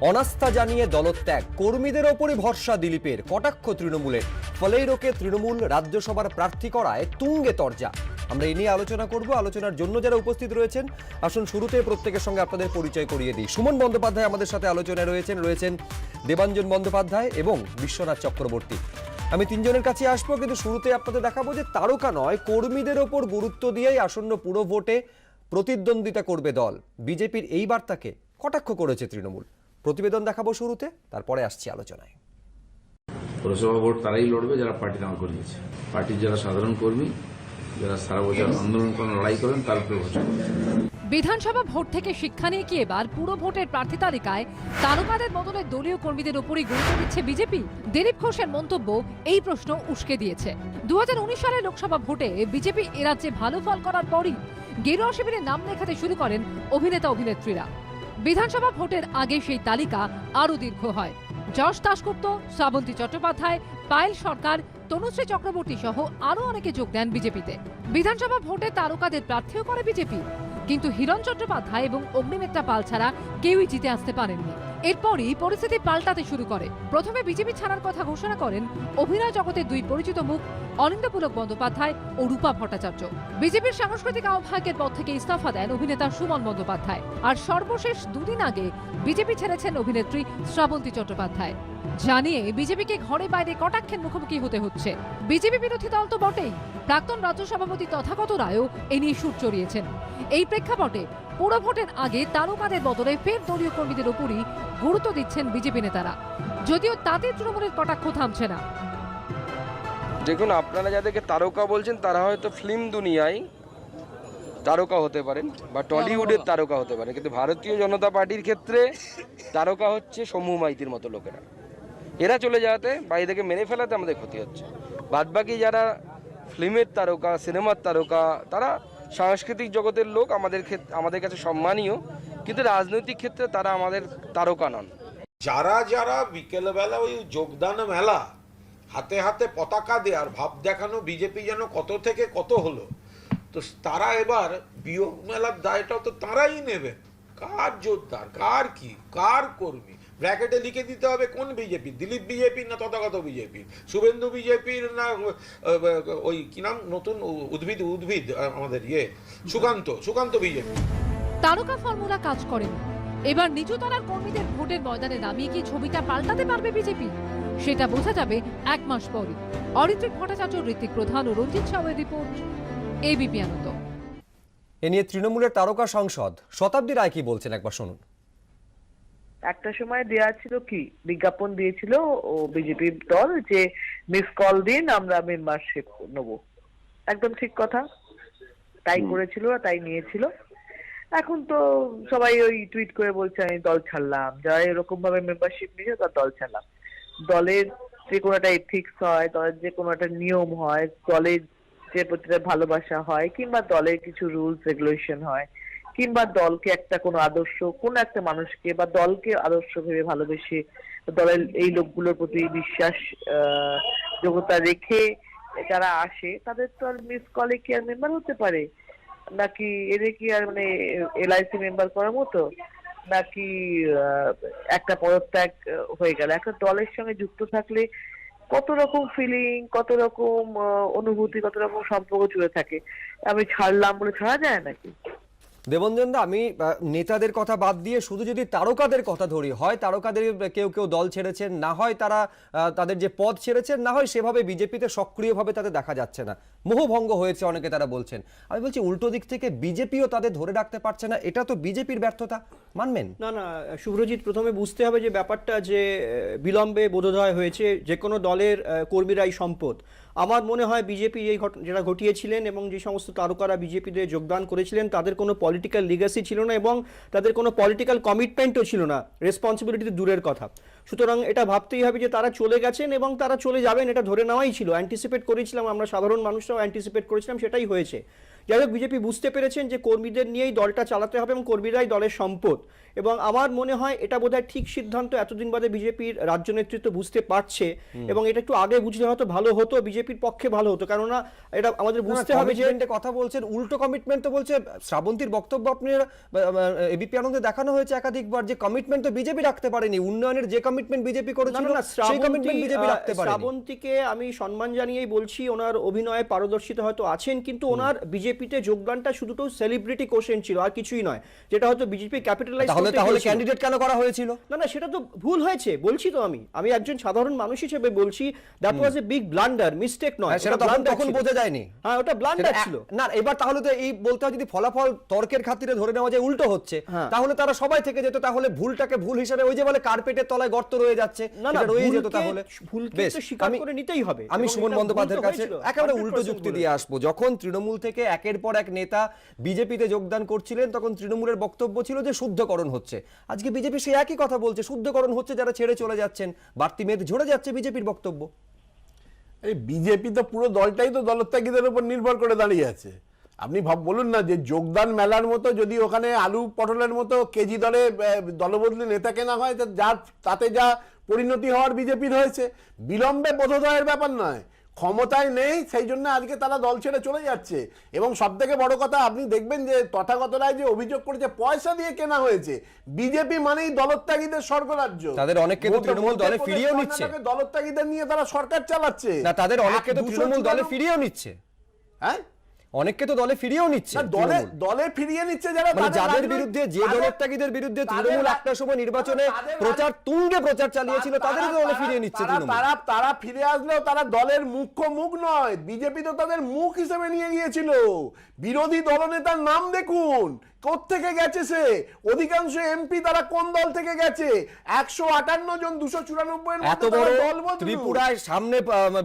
অনাস্থা জানিয়ে দলত্যাগ, কর্মীদের ওপরই ভরসা দিলীপের, কটাক্ষ তৃণমূলের, ফলেই রোকে তৃণমূল রাজ্যসভার প্রার্থী করায় তুঙ্গে তরজা। আমরা এই নিয়ে আলোচনা করব। আলোচনার জন্য যারা উপস্থিত রয়েছেন, আসুন শুরুতে প্রত্যেকের সঙ্গে আপনাদের পরিচয় করিয়ে দিই। সুমন বন্দ্যোপাধ্যায় আমাদের সাথে আলোচনায় রয়েছেন দেবাঞ্জন বন্দ্যোপাধ্যায় এবং বিশ্বনাথ চক্রবর্তী। আমি তিনজনের কাছে আসবো, কিন্তু শুরুতে আপনাদের দেখাবো যে তারকা নয়, কর্মীদের ওপর গুরুত্ব দিয়েই আসন্ন পুরো ভোটে প্রতিদ্বন্দ্বিতা করবে দল। বিজেপির এই বার্তাকে কটাক্ষ করেছে তৃণমূল। প্রতিবেদন দেখাবো শুরুতে, তারপরে আসছি আলোচনায়। পৌরসভা ভোট তারাই লড়বে যারা পার্টি নাম করিয়েছে। পার্টির যারা সাধারণ কর্মী, যারা সারা বছর আন্দোলন করেন, লড়াই করেন, তার উপরে ভরসা করছে। বিধানসভা ভোট থেকে শিক্ষা নিয়ে কি এবার পুরো ভোটের প্রার্থী তালিকায় তারকাদের বদলে দলীয় কর্মীদের উপরই গুরুত্ব দিচ্ছে বিজেপি? দিলীপ ঘোষের মন্তব্য এই প্রশ্ন উস্কে দিয়েছে। 2019 সালের লোকসভা ভোটে বিজেপি এ রাজ্যে ভালো ফল করার পরই গেরুয়া শিবিরে নাম লেখাতে শুরু করেন অভিনেতা অভিনেত্রীরা। বিধানসভা ভোটের আগে সেই তালিকা আরও দীর্ঘ হয়। যশ দাশগুপ্ত, শ্রাবন্তী চট্টোপাধ্যায়, পায়েল সরকার, তনুশ্রী চক্রবর্তী সহ আরও অনেকে যোগ দেন বিজেপিতে। বিধানসভা ভোটে তারকাদের প্রার্থীও করে বিজেপি, কিন্তু হিরণ চট্টোপাধ্যায় এবং অগ্নিমিত্রা পাল ছাড়া কেউই জিতে আসতে পারেননি। এরপরই পরিস্থিতি পাল্টাতে শুরু করে। প্রথমে বিজেপি ছাড়ার কথা ঘোষণা করেন অভিনয় জগতের দুই পরিচিত মুখ অনিন্দ্যপুলক বন্দ্যোপাধ্যায় ও রূপা ভট্টাচার্য। বিজেপির সাংস্কৃতিক আহ্বায়কের পদ থেকে ইস্তফা দেন অভিনেতা সুমন বন্দ্যোপাধ্যায়। আর সর্বশেষ দুদিন আগে বিজেপি ছেড়েছেন অভিনেত্রী শ্রাবন্তী চট্টোপাধ্যায়, জানিয়ে বিজেপিকে ঘরে বাইরে কটাক্ষের মুখোমুখি হতে হচ্ছে। বিজেপি বিরোধী দল তো বটেই, প্রাক্তন রাজ্য সভাপতি তথাগত রায়ও এ নিয়ে সুর চড়িয়েছেন। এই প্রেক্ষাপটে পুরো ভোটের আগে তারকাদের বদলে ফের দলীয় কর্মীদের উপরই গুরুত্ব দিচ্ছেন বিজেপি নেতারা, যদিও তাতে তৃণমূলের কটাক্ষ থামছে না। দেখুন, আপনারা যাদেরকে তারকা বলছেন তারা হয়তো ফিল্ম দুনিয়ায় তারকা হতে পারেন বা টলিউডের তারকা হতে পারেন, কিন্তু ভারতীয় জনতা পার্টির ক্ষেত্রে তারকা হচ্ছে সৌম্য মাইতির মতো লোকেরা। এরা চলে যাওয়াতে বাইরেকে মেরে ফেলাতে আমাদের ক্ষতি হচ্ছে। বাদবাকি যারা ফিল্মের তারকা, সিনেমার তারকা, তারা সাংস্কৃতিক জগতের লোক, আমাদের কাছে সম্মানীয়, কিন্তু রাজনৈতিক ক্ষেত্রে তারা আমাদের তারকা নন। যারা যারা বিকেলবেলা ওই যোগদান মেলা, হাতে হাতে পতাকা দেওয়ার ভাব দেখানো, বিজেপি যেন কত থেকে কত হলো, তো তারা এবার বিয়োগ মেলার দায়টাও তো তারাই নেবেন। কার জোরদার, কার কি, কার কর্মী, ব্র্যাকেটে লিখে দিতে হবে কোন বিজেপি, দিলীপ বিজেপি না তথাগত বিজেপি, শুভেন্দু বিজেপির না ওই কি নাম নতুন উদ্ভিদ আমাদের সুকান্ত বিজেপি। তারকা ফর্মুলা কাজ করেনি। এবার নিচুতলার কর্মীদের ভোটের ময়দানে নামিয়ে কি ছবিটা পাল্টাতে পারবে বিজেপি? সেটা বোঝা যাবে এক মাস পরে। অরিত্রিক ভট্টাচার্য, ঋত্বিক প্রধান ও রঞ্জিত সাউয়ের রিপোর্ট, এবিপি আনন্দ। এ নিয়ে তৃণমূলের তারকা সাংসদ শতাব্দী রায় কি বলছেন, একবার শুনুন। একটা সময় দেয়া ছিল, কি বিজ্ঞাপন দিয়েছিল ও বিজেপির দল, যে মিস কল দিন, আমরা মেম্বারশিপ নেব। একদম ঠিক কথা, তাই করেছিল, তাই নিয়েছিল। এখন তো সবাই ওই টুইট করে বলছে আমি দল ছাড়লাম। যারা এরকম ভাবে মেম্বারশিপ নিয়েছে তার দল ছাড়লাম। দলের যে কোনো একটা এথিক্স হয়, দলের যে কোনো একটা নিয়ম হয়, দলের যে প্রতিটা ভালোবাসা হয়, কিংবা দলের কিছু রুলস রেগুলেশন হয়, কিংবা দলকে একটা কোনো আদর্শ, কোন একটা মানুষকে বা দলকে আদর্শ ভেবে ভালোবেসে দলের এই লোকগুলোর প্রতি বিশ্বাস যোগ্যতা রেখে যারা আসে, তাদের তো আর মিস কলে কি আর মেম্বার হতে পারে নাকি? এদের কি আর মানে LIC মেম্বার করার মতো নাকি? একটা পদত্যাগ হয়ে গেল। একটা দলের সঙ্গে যুক্ত থাকলে কত রকম ফিলিং, কত রকম অনুভূতি, কত রকম সম্পর্ক জুড়ে থাকে। আমি ছাড়লাম বলে ছাড়া যায় নাকি? দেবঞ্জন দা, আমি নেতাদের কথা বাদ দিয়ে শুধু যদি তারকাদের কথা ধরি, হয় তারকাদের কেউ কেউ দল ছেড়েছেন, না হয় তারা তাদের যে পদ ছেড়েছেন, না হয় সেভাবে বিজেপিতে সক্রিয়ভাবে তাদের দেখা যাচ্ছে না, মোহভঙ্গ হয়েছে অনেকে তারা বলছেন। আমি বলছি উল্টো দিক থেকে বিজেপিও তাদের ধরে রাখতে পারছে না, এটা তো বিজেপির ব্যর্থতা, মানবেন? না না শুভ্রজিৎ, প্রথমে বুঝতে হবে যে ব্যাপারটা যে বিলম্বে বোধোদয় হয়েছে। যে কোনো দলের কর্মীরাই সম্পদ। আমার মনে হয় বিজেপি এই যেটা ঘটিয়েছিলেন এবং যে সমস্ত তারকারা বিজেপিতে যোগদান করেছিলেন তাদের কোনো পলিটিক্যাল লিগাসি ছিল না এবং তাদের কোনো পলিটিক্যাল কমিটমেন্টও ছিল না, রেসপন্সিবিলিটি তো দূরের কথা। সুতরাং এটা ভাবতেই হবে যে তারা চলে গেছেন এবং তারা চলে যাবেন, এটা ধরে নেওয়াই ছিল, অ্যান্টিসিপেট করেছিলাম আমরা, সাধারণ মানুষরাও অ্যান্টিসিপেট করেছিলাম, সেটাই হয়েছে। যাই হোক, বিজেপি বুঝতে পেরেছেন যে কর্মীদের নিয়েই দলটা চালাতে হবে এবং কর্মীরাই দলের সম্পদ। এবং আমার মনে হয় এটা বোধহয় ঠিক সিদ্ধান্ত, এতদিন বাদে বিজেপির রাজ্য নেতৃত্ব বুঝতে পারছে এবং এটা একটু আগে বুঝলে হয়তো ভালো হতো, বিজেপির পক্ষে ভালো হতো। কেননা এটা আমাদের বুঝতে হবে যে কমিটমেন্টের কথা বলছেন, উল্টো কমিটমেন্ট তো বলছে শ্রাবন্তীর বক্তব্য আপনার এবিপি আনন্দে দেখানো হয়েছে একাধিকবার যে কমিটমেন্ট তো বিজেপি রাখতে পারেনি, উন্নয়নের যে কমিটমেন্ট বিজেপি করেছিল সেই কমিটমেন্ট বিজেপি রাখতে পারেনি। শ্রাবন্তীকে আমি সম্মান জানিয়েই বলছি, ওনার অভিনয়ে পারদর্শিতা হয়তো আছেন, কিন্তু ওনার বিজেপিতে যোগদানটা শুধু তো সেলিব্রিটি কোশ্চেন ছিল, আর কিছুই নয়, যেটা হয়তো বিজেপি ক্যাপিটালাইজ করতে তাহলে চেয়েছিল। ক্যান্ডিডেট কেন করা হয়েছিল? না সেটা তো ভুল হয়েছে, বলছি তো আমি একজন সাধারণ মানুষ হিসেবে বলছি, that was a big blunder, mistake নয়, সেটা তখন বোঝা যায়নি। হ্যাঁ, ওটা ব্লান্ডার ছিল। না এবার তাহলে তো এই বলতে হয় যদি ফলাফল তর্কের খাতিরে ধরে নেওয়া যায় উল্টো হচ্ছে, তাহলে তারা সবাই থেকে যেত, তাহলে ভুলটাকে ভুল হিসেবে ওই যে বলে কার্পেটের তলায় গর্ত রয়ে যাচ্ছে, সেটা রয়ে যেত। তাহলে ভুলকে তো স্বীকার করে নিতেই হবে। আমি সুমন বন্দ্যোপাধ্যায়ের কাছে একেবারে উল্টো যুক্তি দিয়ে আসবো। যখন তৃণমূল থেকে একের পর এক নেতা বিজেপিতে যোগদান করছিলেন তখন তৃণমূলের বক্তব্য ছিল যে শুদ্ধকরণ হচ্ছে। আজকে বিজেপি সেই একই কথা বলছে, শুদ্ধকরণ হচ্ছে, যারা ছেড়ে চলে যাচ্ছেন বাড়তি মেদ ঝরে যাচ্ছে বিজেপির বক্তব্য। এই বিজেপি তো পুরো দলটাই তো দলত্যাগীদের উপর নির্ভর করে দাঁড়িয়ে আছে। আপনি বলুন না যে যোগদান মেলার মতো যদি ওখানে আলু পটলের মতো কেজি দরে দলবদলি নেতা কেনা হয়, তাতে যা পরিণতি হওয়ার বিজেপির হয়েছে, বিলম্বে বোধোদয়ের ব্যাপার নয়, ক্ষমতায় নেই সেই জন্য আজকে তারা দল ছেড়ে চলে যাচ্ছে। এবং সব থেকে বড় কথা আপনি দেখবেন যে তথাগতরাই যে অভিযোগ করেছে পয়সা দিয়ে কেনা হয়েছে, বিজেপি মানেই দলত্যাগীদের স্বর্গরাজ্য। তাদের অনেককে তো তৃণমূল দলে ফিরিয়েও নিচ্ছে, দলত্যাগীদের নিয়ে তারা সরকার চালাচ্ছে। না তাদের অনেককে তো তৃণমূল দলে ফিরিয়েও নিচ্ছে। হ্যাঁ, অনেককে তো দলে ফিরিয়েও নিচ্ছে, দলে ফিরিয়ে নিচ্ছে যারা, যাদের বিরুদ্ধে, যে দলত্যাগীদের বিরুদ্ধে তৃণমূল একটা সময় নির্বাচনে তুঙ্গে প্রচার চালিয়েছিল, তাদের দলে ফিরিয়ে নিচ্ছে তারা ফিরে আসলেও তারা দলের মুখ্য মুখ নয়। বিজেপি তো তাদের মুখ হিসেবে নিয়ে গিয়েছিল। বিরোধী দলনেতার নাম দেখুন কোত্থেকে গেছে সে, অধিকাংশ এমপি তারা কোন দল থেকে গেছে, 158 জন 294 এত বড় ত্রিপুরায় সামনে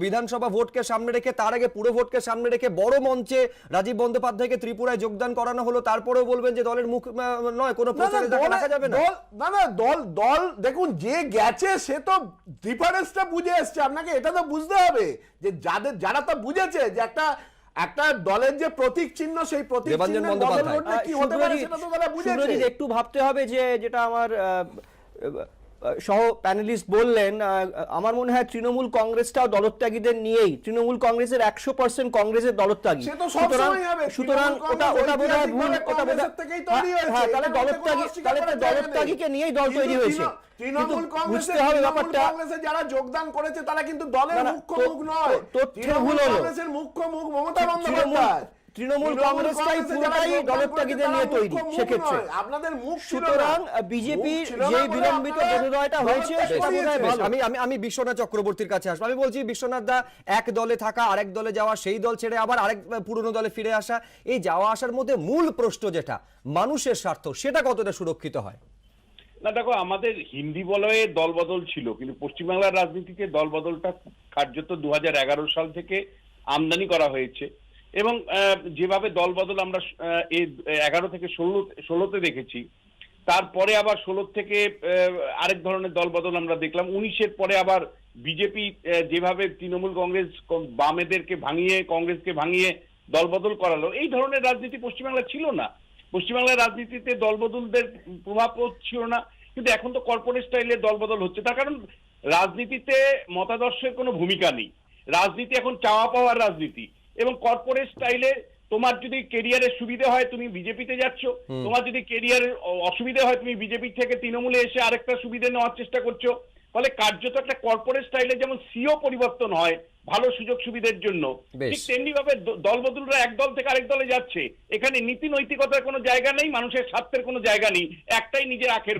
বিধানসভা ভোটকে সামনে রেখে, তার আগে পুরো ভোটকে সামনে রেখে বড় মঞ্চে রাজীব বন্দ্যোপাধ্যায়কে ত্রিপুরায় যোগদান করানো হলো, তারপরেও বলবেন যে দলের মুখ নয়, কোনো প্রচারে দেখা যাবে না। না দল দেখুন যে গেছে সে তো ডিফারেন্সটা বুঝে এসছে। আপনাকে এটা তো বুঝতে হবে যে যারা তা বুঝেছে যে একটা দলের যে প্রতীক চিহ্ন, সেই প্রতীক চিহ্নের বদল ঘটলে কি হতে পারে সেটা তো তারা বুঝেছে। একটু ভাবতে হবে যে যেটা আমার সহ প্যানেলিস্ট বললেন, আমার মনে হয় তৃণমূল কংগ্রেসটাও দলত্যাগীদের নিয়েই, তৃণমূল কংগ্রেসের 100% কংগ্রেসের দলত্যাগী, সুতরাং ওটা বোধহয় ভুল, ওটা হ্যাঁ, তাহলে দলত্যাগীকে নিয়েই দল তৈরি হয়েছে। তৃণমূল বুঝতে হবে ব্যাপারটা, যারা যোগদান করেছে তারা কিন্তু দলের মুখ্য মুখ নয়, তথ্য ভুল হলো, কংগ্রেসের মুখ্য মুখ মমতা বন্দ্যোপাধ্যায়। তৃণমূল কংগ্রেসটাই পুরোটাই দলত্যাগীদের নিয়ে তৈরি সেক্ষেত্রে। আপনাদের মুখ, সুতরাং বিজেপির যে বিলম্বিত বোধোদয়টা হয়েছে সেটা বোধহয় ভালো। আমি বিশ্বনাথ চক্রবর্তীর কাছে আসবো। আমি বলছি বিশ্বনাথ দা, এক দলে থাকা, আরেক দলে যাওয়া, সেই দল ছেড়ে আবার আরেক পুরনো দলে ফিরে আসা, এই যাওয়া আসার মধ্যে মূল প্রশ্ন যেটা মানুষের স্বার্থ, সেটা কতটা সুরক্ষিত হয়? না দেখো, আমাদের হিন্দি বলয়ে দলবদল ছিল, কিন্তু পশ্চিমবাংলার রাজনীতিতে দলবদলটা কার্যত 2011 সাল থেকে আমদানি করা হয়েছে। এবং যেভাবে দলবদল আমরা 11 থেকে 16তে দেখেছি, তারপরে আবার 16 থেকে আরেক ধরনের দলবদল আমরা দেখলাম। 19-এর পরে আবার বিজেপি যেভাবে তৃণমূল কংগ্রেস বামেদেরকে ভাঙিয়ে, কংগ্রেসকে ভাঙিয়ে দলবদল করালো, এই ধরনের রাজনীতি পশ্চিমবাংলা ছিল না। পশ্চিমবাংলার রাজনীতিতে দলবদলদের প্রভাব ছিল না, কিন্তু এখন তো কর্পোরেট স্টাইলে দলবদল হচ্ছে। তার কারণ রাজনীতিতে মতাদর্শের কোনো ভূমিকা নেই, রাজনীতি এখন চাওয়া পাওয়ার রাজনীতি। এবং কর্পোরেট স্টাইলে তোমার যদি কেরিয়ারের সুবিধা হয় তুমি বিজেপিতে যাচ্ছ, তোমার যদি কেরিয়ারের অসুবিধা হয় তুমি বিজেপি থেকে তৃণমূলে এসে আরেকটা সুবিধা নেওয়ার চেষ্টা করছো। ফলে কার্যত একটা কর্পোরেট স্টাইলে যেমন সিও পরিবর্তন হয় ভালো সুযোগ সুবিধার জন্য, ঠিক তেমনি ভাবে দলবদলরা এক দল থেকে আরেক দলে যাচ্ছে। এখানে নীতি নৈতিকতার কোনো জায়গা নেই, মানুষের স্বার্থের কোনো জায়গা নেই, একটাই নিজের আখের।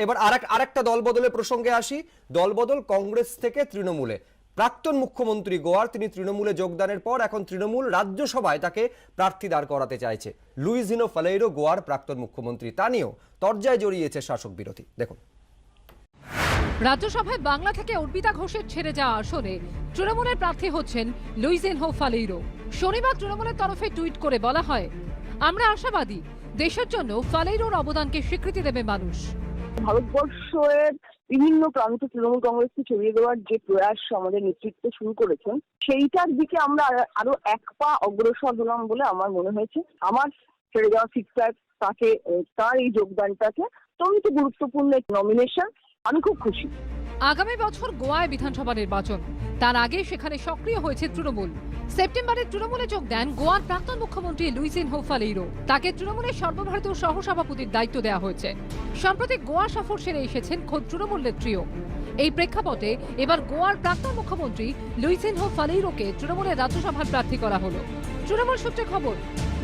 এবার আরেকটা দলবদলের প্রসঙ্গে আসি। দলবদল কংগ্রেস থেকে তৃণমূলে। প্রাক্তন মুখ্যমন্ত্রী গোয়ার, তিনি তৃণমূলে যোগদানের পর এখন তৃণমূল রাজ্যসভায় তাকে প্রার্থী দাঁড় করাতে চাইছে। লুইজিনো ফালেইরো গোয়ার প্রাক্তন মুখ্যমন্ত্রী, তা নিয়েও তরজায় জড়িয়েছে শাসক বিরোধী। দেখুন, রাজ্যসভায় বাংলা থেকে অর্পিতা ঘোষের ছেড়ে যাওয়া আসনে তৃণমূলের প্রার্থী হচ্ছেন লুইজিনহো ফালেইরো। শনিবার তৃণমূলের তরফে টুইট করে বলা হয়, আমরা আশাবাদী দেশের জন্য ফালেইরোর অবদানকে স্বীকৃতি দেবে মানুষ। ভারতবর্ষের বিভিন্ন প্রান্ত তৃণমূল কংগ্রেসকে ছড়িয়ে দেওয়ার যে প্রয়াস আমাদের নেতৃত্ব শুরু করেছেন, সেইটার দিকে আমরা আরো এক পা অগ্রসর হলাম বলে আমার মনে হয়েছে। আমার ছেড়ে যাওয়া শিক্ষক তাকে, তার এই যোগদানটাকে অত্যন্ত গুরুত্বপূর্ণ নমিনেশন। আমি খুব খুশি। আগামী বছর গোয়ায় বিধানসভা নির্বাচন, তার আগে সেখানে সক্রিয় হয়েছে তৃণমূল। সেপ্টেম্বরে তৃণমূলে যোগ দেন গোয়ার প্রাক্তন মুখ্যমন্ত্রী লুইজিনহো ফালেইরো। তাকে তৃণমূলের সর্বভারতীয় সহসভাপতির দায়িত্ব দেওয়া হয়েছে। সম্প্রতি গোয়া সফর সেরে এসেছেন খোদ তৃণমূল নেত্রীও। এই প্রেক্ষাপটে এবার গোয়ার প্রাক্তন মুখ্যমন্ত্রী লুইজিনহো ফালেইরোকে তৃণমূলের রাজ্যসভার প্রার্থী করা হলো। তৃণমূল সূত্রে খবর,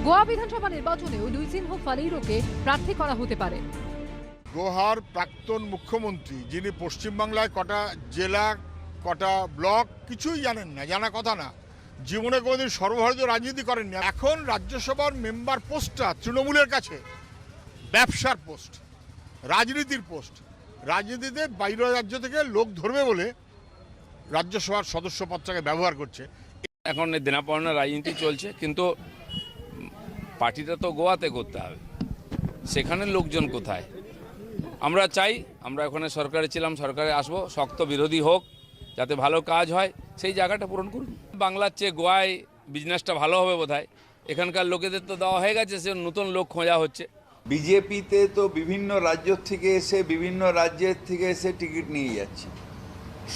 গোয়া বিধানসভা নির্বাচনেও লুইজিনহো ফালেইরোকে প্রার্থী করা হতে পারে। গোয়ার প্রাক্তন মুখ্যমন্ত্রী, যিনি পশ্চিমবাংলায় কটা জেলা কটা ব্লক কিছুই জানেন না, জানা কথা না, জীবনে কোনোদিন সর্বভারতীয় রাজনীতি করেননি, এখন রাজ্যসভার মেম্বার পোস্টটা তৃণমূলের কাছে ব্যবসার পোস্ট, রাজনীতির পোস্ট। রাজনীতিতে বাইরের রাজ্য থেকে লোক ধরবে বলে রাজ্যসভার সদস্য পদটাকে ব্যবহার করছে। এখন দেনা পাওনা রাজনীতি চলছে, কিন্তু পার্টিটা তো গোয়াতে করতে হবে, সেখানে লোকজন কোথায়? আমরা চাই, আমরা ওখানে সরকারে ছিলাম, সরকারে আসবো, শক্ত বিরোধী হোক, যাতে ভালো কাজ হয়, সেই জায়গাটা পূরণ করুন। বাংলার চেয়ে গোয়ায় বিজনেসটা ভালো হবে বোধহয়। এখানকার লোকেদের তো দেওয়া হয়ে গেছে, সে নতুন লোক খোঁজা হচ্ছে। বিজেপিতে তো বিভিন্ন রাজ্য থেকে এসে বিভিন্ন রাজ্যের থেকে এসে টিকিট নিয়ে যাচ্ছে,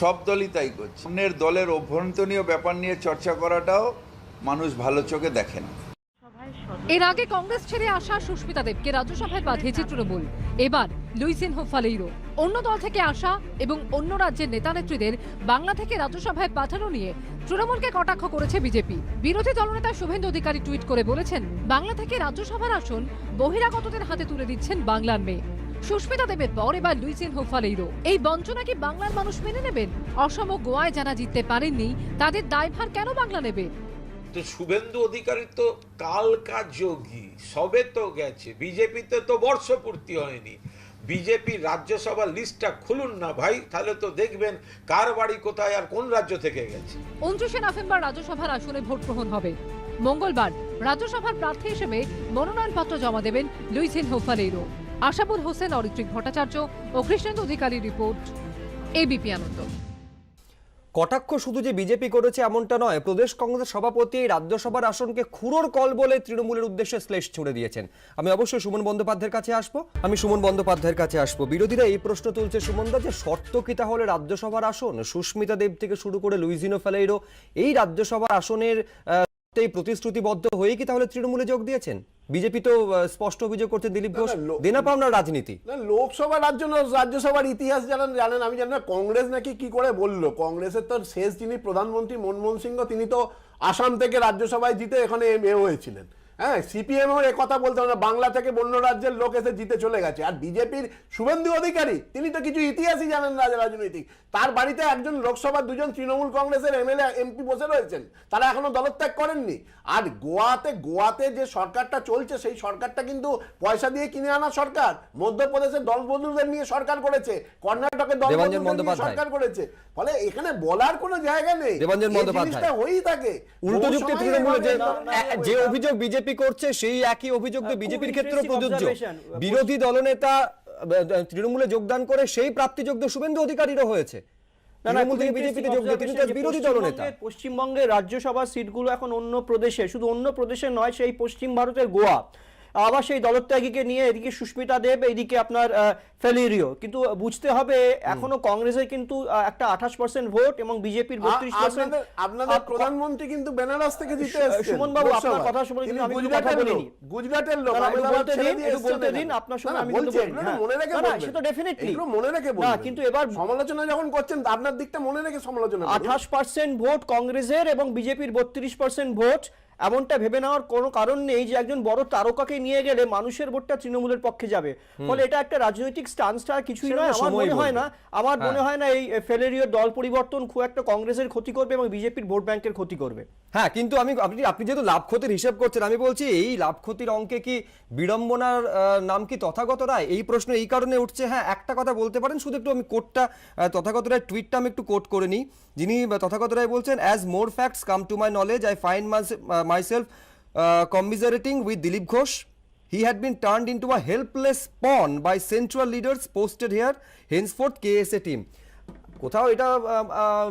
সব দলই তাই করছে। অন্যের দলের অভ্যন্তরীণ ব্যাপার নিয়ে চর্চা করাটাও মানুষ ভালো চোখে দেখে না। এর আগে কংগ্রেস ছেড়ে আসা সুস্মিতা দেবকে রাজ্যসভায় পাঠিয়েছে তৃণমূল। এবার লুইজিনহো ফালেইরো অন্য দল থেকে আসা এবং অন্য রাজ্যের নেতা নেত্রীদের বাংলা থেকে রাজ্যসভায় পাঠানো নিয়ে তৃণমূলকে কটাক্ষ করেছে বিজেপি। বিরোধী দলনেতা শুভেন্দু অধিকারী টুইট করে বলেছেন, বাংলা থেকে রাজ্যসভার আসন বহিরাগতদের হাতে তুলে দিচ্ছেন বাংলার মেয়ে। সুস্মিতা দেবের পর এবার লুইজিনহো ফালেইরো। এই বঞ্চনা কি বাংলার মানুষ মেনে নেবেন? অসম ও গোয়ায় যারা জিততে পারেননি, তাদের দায়ভার কেন বাংলা নেবে? তো শুভেন্দু অধিকারী তো কালকা যোগী, সবে তো গেছে, বিজেপিতে তো বর্ষপূর্তি হয়নি। বিজেপির রাজ্যসভার লিস্টটা খুলুন না ভাই, তাহলে তো দেখবেন কার বাড়ি কোথায় আর কোন রাজ্য থেকে গেছে। 29 নভেম্বর রাজ্যসভার আসনে ভোট গ্রহণ হবে। মঙ্গলবার রাজ্যসভার প্রার্থী হিসেবে মনোনয়নপত্র জমা দেবেন লুইজিনহো ফালেইরো। আশাবুল হোসেন, অরিত্রিক ভট্টাচার্য ও কৃষ্ণেন্দু অধিকারীর রিপোর্ট, এবিপি আনন্দ। কটাক্ষ শুধু যে বিজেপি করেছে এমনটা নয়, প্রদেশ কংগ্রেসের সভাপতি এই রাজ্যসভার আসনকে খুঁড়োর কল বলে তৃণমূলের উদ্দেশ্যে শ্লেষ ছুড়ে দিয়েছেন। আমি অবশ্যই সুমন বন্দ্যোপাধ্যায়ের কাছে আসবো। বিরোধীরা এই প্রশ্ন তুলছে, সুমনদা, যে শর্ত কি তাহলে রাজ্যসভার আসন? সুস্মিতা দেব থেকে শুরু করে লুইজিনহো ফালেইরো এই রাজ্যসভার আসনের প্রতিশ্রুতিবদ্ধ হয়ে কি তাহলে তৃণমূলে যোগ দিয়েছেন? বিজেপি তো স্পষ্ট অভিযোগ করছেন দিলীপ ঘোষ দেনা পাওনার রাজনীতি। লোকসভার রাজ্যসভার ইতিহাস জানেন, আমি জানি না কংগ্রেস নাকি কি করে বললো। কংগ্রেসের তো শেষ যিনি প্রধানমন্ত্রী মনমোহন সিংহ, তিনি তো আসাম থেকে রাজ্যসভায় জিতে এখানে এ হয়েছিলেন। হ্যাঁ, সিপিএম এর কথা বলতে হবে না, বাংলা থেকে অন্য রাজ্যের লোক এসে জিতে চলে গেছে। আর বিজেপির শুভেন্দু অধিকারী, তিনি তো কিছু ইতিহাসই জানেন না রাজনৈতিক। তার বাড়িতে একজন লোকসভার দুজন তৃণমূল কংগ্রেসের এমএলএ এমপি বসে রয়েছেন, তারা এখনো দলত্যাগ করেননি। আর গোয়াতে যে সরকারটা চলছে, সেই সরকারটা কিন্তু পয়সা দিয়ে কিনে আনা সরকার। মধ্যপ্রদেশের দলবদলুদের নিয়ে সরকার করেছে, কর্ণাটকের দলবদলুদের নিয়ে সরকার করেছে। ফলে এখানে বলার কোনো জায়গা নেই, জিনিসটা হয়েই থাকে। উল্টো যুক্তি তৃণমূলে যে অভিযোগ বিজেপি করছে, সেই একই অভিযোগ তো বিজেপির ক্ষেত্রেও প্রযোজ্য। বিরোধী দলনেতা তৃণমূলে যোগদান করে সেই প্রাপ্তিযোগ্য শুভেন্দু অধিকারীরও হয়েছে। পশ্চিমবঙ্গের রাজ্যসভা সিটগুলো এখন অন্য প্রদেশে, শুধু অন্য প্রদেশে নয়, সেই পশ্চিম ভারতের গোয়া। আবার সেই দলত্যাগীকে নিয়ে এদিকে সুস্মিতা দেব, এইদিকে আপনার ফালেইরো। কিন্তু বুঝতে হবে এখনো কংগ্রেসের কিন্তু একটা 28% ভোট এবং বিজেপির 32%। আপনাদের প্রধানমন্ত্রী কিন্তু বেনারস থেকে জিতে এসেছেন। সুমন বাবু, আপনার কথা শুনে কিন্তু আমি কথা বলিনি। গুজরাটের লোক, বলতে দিন আপনার সঙ্গে আমি কিন্তু মনে রেখে না, সেটা ডেফিনেটলি মনে রেখে না, কিন্তু এবার সমালোচনা যখন করছেন আপনার দিকটা মনে রেখে সমালোচনা। 28% ভোট কংগ্রেসের এবং বিজেপির 32% ভোট। এমনটা ভেবে নেওয়ার কোনো কারণ নেই যে একজন বড় তারকাকে নিয়ে গেলে মানুষের ভোটটা তৃণমূলের পক্ষে যাবে। ফলে এটা একটা রাজনৈতিক স্টান্সটা কিছুই নয়। আমার মনে হয় না এই ফালেইরোর দল পরিবর্তন খুব একটা কংগ্রেসের ক্ষতি করবে এবং বিজেপির ভোট ব্যাংকের ক্ষতি করবে। হ্যাঁ, কিন্তু আপনি যেহেতু লাভ ক্ষতির হিসেব করছেন, আমি বলছি এই লাভ ক্ষতির অঙ্কে কি বিড়ম্বনার নাম কি তথাগত রায়? এই প্রশ্ন এই কারণে উঠছে। হ্যাঁ, একটা কথা বলতে পারেন, শুধু একটু আমি কোটটা তথাগত রায়ের টুইটটা আমি একটু কোট করে নিই। যিনি তথাগত রায় বলছেন, as more facts come to my knowledge I find myself commiserating with Dilip Ghosh. He had been turned into a helpless pawn by central leaders posted here, henceforth KSA team. কোথাও এটা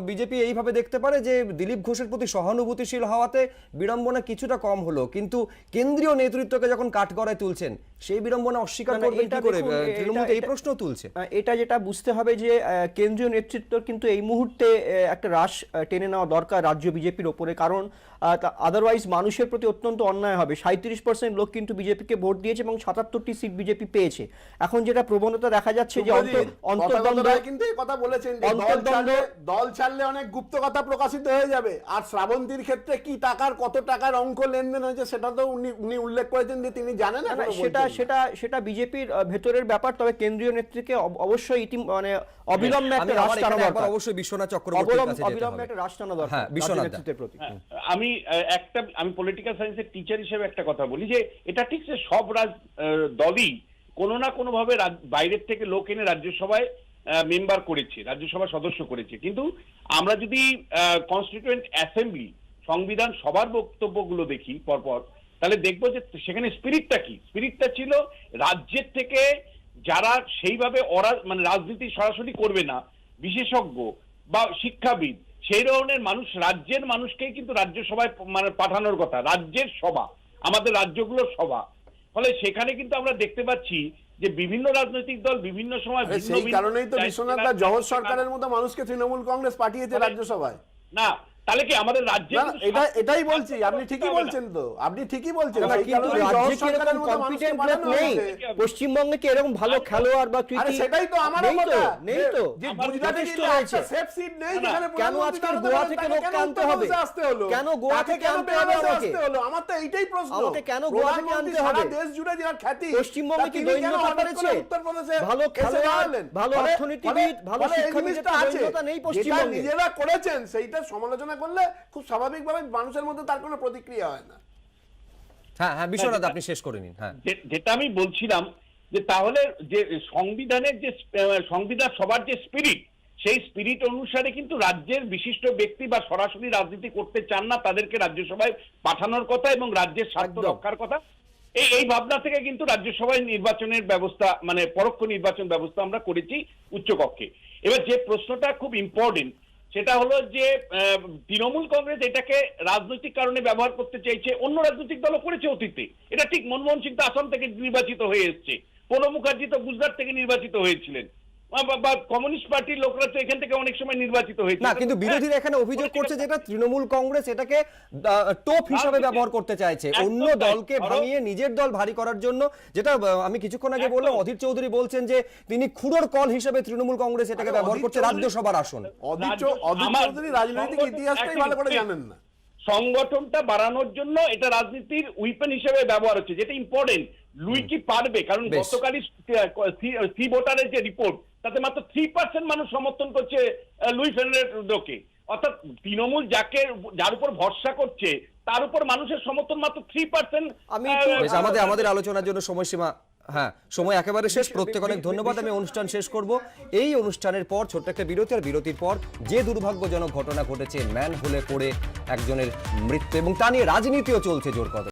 BJP এইভাবে দেখতে পারে যে দিলীপ ঘোষের প্রতি সহানুভূতিশীল হওয়াতে বিড়ম্বনা কিছুটা কম হলো, কিন্তু কেন্দ্রীয় নেতৃত্বকে যখন কাঠগড়ায় তুলছেন সেই বিড়ম্বনা অস্বীকার না, না, করবেন এটা কি করে? দেখুন, তৃণমূল তো এই এটা- প্রশ্ন তুলছে। এটা যেটা বুঝতে হবে যে কেন্দ্রীয় নেতৃত্ব কিন্তু এই মুহূর্তে একটা রাশ টেনে নেওয়া দরকার রাজ্য বিজেপির ওপরে, কারণ আদারওয়াইজ মানুষের প্রতি অত্যন্ত অন্যায় হবে। 37% লোক কিন্তু বিজেপিকে ভোট দিয়েছে এবং 77টি সিট বিজেপি পেয়েছে। এখন যেটা প্রবণতা দেখা যাচ্ছে যে অন্তর্দ্বন্দ্ব কিন্তু এই কথা বলেছেন যে দল ছাড়লে অনেক গুপ্ত কথা প্রকাশিত হয়ে যাবে, আর শ্রাবন্তীর ক্ষেত্রে কি টাকার কত টাকার অঙ্ক লেনদেন হয়েছে সেটা তো উনি উল্লেখ করেছেন যে তিনি জানেন না। সেটা বিজেপির ভেতরের ব্যাপার, তবে কেন্দ্রীয় নেতৃত্বকে অবশ্যই মানে অবিলম্বে একটা রাশ টানা দরকার। অবশ্যই বিশ্বনাথ চক্রবর্তীর কাছে যেতে অবিলম্বে হবে। একটা রাশ টানা দরকার হ্যাঁ, বিশ্বনাথ দা। নেতৃত্বের প্রতি। আমি পলিটিক্যাল সায়েন্সের টিচার হিসেবে একটা কথা বলি যে এটা ঠিক যে সব দলই কোনো না কোনো ভাবে বাইরের থেকে লোক এনে রাজ্যসভায় মেম্বার করেছে, রাজ্যসভার সদস্য করেছে, কিন্তু আমরা যদি কনস্টিটিউয়েন্ট অ্যাসেম্বলি সংবিধান সবার বক্তব্যগুলো দেখি পরপর, তাহলে দেখবো যে সেখানে স্পিরিটটা কি। স্পিরিটটা ছিল রাজ্যের থেকে যারা সেইভাবে মানে রাজনীতি সরাসরি করবে না, বিশেষজ্ঞ বা শিক্ষাবিদ, সেই ধরনের মানুষ, রাজ্যের মানুষকেই কিন্তু রাজ্যসভায় মানে পাঠানোর কথা। রাজ্যের সভা, আমাদের রাজ্যগুলোর সভা, ফলে সেখানে কিন্তু আমরা দেখতে পাচ্ছি যে বিভিন্ন রাজনৈতিক দল বিভিন্ন সময় সেই কারণেই তো বিশ্বনাথ দা জহর সরকারের মতো মানুষকে তৃণমূল কংগ্রেস পাঠিয়েছে রাজ্যসভায়। না, তাহলে কি আমাদের রাজ্যে এটাই বলছি, আপনি ঠিকই বলছেন তো, আপনি ঠিকই বলছেন। পশ্চিমবঙ্গে কি এরকম ভালো খেলোয়াড় বা সেটাই তো আমার কথা নেই তো, যে গুজরাটে একটা সেফ সিট নেই যেখানে কেন আজকে গোয়া থেকে লোক আনতে হবে? কেন গোয়া থেকে আনতে হবে আমাকে? আমার তো এইটাই প্রশ্ন, আমাকে কেন গোয়া থেকে আনতে হবে? দেশ জুড়ে যারা খ্যাতি, পশ্চিমবঙ্গে কি দৈন্যতা করেছে? ভালো খেলোয়াড়, ভালো অর্থনীতিবিদ, ভালো শিক্ষাবিদ দৈন্যতা নেই পশ্চিমবঙ্গে। নিজেরা করেছেন সেইটা সমালোচনা করলে খুব স্বাভাবিকভাবে মানুষের মধ্যে তার কোনো প্রতিক্রিয়া হয় না। হ্যাঁ হ্যাঁ, বিশ্বনাথ আপনি শেষ করে নিন। হ্যাঁ, যেটা আমি বলছিলাম যে তাহলে যে সংবিধানের যে সংবিধান সবার যে স্পিরিট, সেই স্পিরিট অনুসারে কিন্তু রাজ্যের বিশিষ্ট ব্যক্তি বা সরাসরি রাজনীতি করতে চান না, তাদেরকে রাজ্যসভায় পাঠানোর কথা এবং রাজ্যের স্বার্থ রক্ষার কথা, এই ভাবনা থেকে কিন্তু রাজ্যসভায় নির্বাচনের ব্যবস্থা, মানে পরোক্ষ নির্বাচন ব্যবস্থা আমরা করেছি উচ্চকক্ষে। এবার যে প্রশ্নটা খুব ইম্পর্টেন্ট সেটা হলো যে তৃণমূল কংগ্রেস এটাকে রাজনৈতিক কারণে ব্যবহার করতে চাইছে, অন্য রাজনৈতিক দলও করেছে অতীতে। এটা ঠিক, মনমোহন সিং তো আসাম থেকে নির্বাচিত হয়ে এসছে, প্রণব মুখার্জি তো গুজরাট থেকে নির্বাচিত হয়েছিলেন, বা কমিউনিস্ট পার্টির লোকরা তো এখান থেকে অনেক সময় নির্বাচিত হয়েছে। না, কিন্তু বিরোধীরা এখানে অভিযোগ করছে যেটা তৃণমূল কংগ্রেস এটাকে টোপ হিসাবে ব্যবহার করতে চাইছে, অন্য দলকে ভাঙিয়ে নিজের দল ভারী করার জন্য। যেটা আমি কিছুক্ষণ আগে বললাম, অধীর চৌধুরী বলছেন যে তিনি খুঁড়োর কল হিসেবে তৃণমূল কংগ্রেস এটাকে ব্যবহার করছে রাজ্যসভার আসন। অধীর চৌধুরী রাজনৈতিক ইতিহাসটাই ভালো করে জানেন না। সংগঠনটা বাড়ানোর জন্য এটা রাজনীতির উইপেন হিসেবে ব্যবহার হচ্ছে, যেটা ইম্পর্টেন্ট। লুই কি পারবে? কারণ গতকালই সি ভোটারের যে রিপোর্ট, তাতে মাত্র 3% মানুষ সমর্থন করছে লুই ফের্নান্ডোকে। অর্থাৎ তৃণমূল যার উপর ভরসা করছে তার উপর মানুষের সমর্থন মাত্র 3%। আমাদের আলোচনার জন্য সময়সীমা, হ্যাঁ, সময় একেবারে শেষ। প্রত্যেক অনেক ধন্যবাদ। আমি অনুষ্ঠান শেষ করব। এই অনুষ্ঠানের পর ছোট্ট একটা বিরতি, আর বিরতির পর যে দুর্ভাগ্যজনক ঘটনা ঘটেছে ম্যানহোলে পড়ে একজনের মৃত্যু, এবং তা নিয়ে রাজনীতিও চলছে জোর কদমে।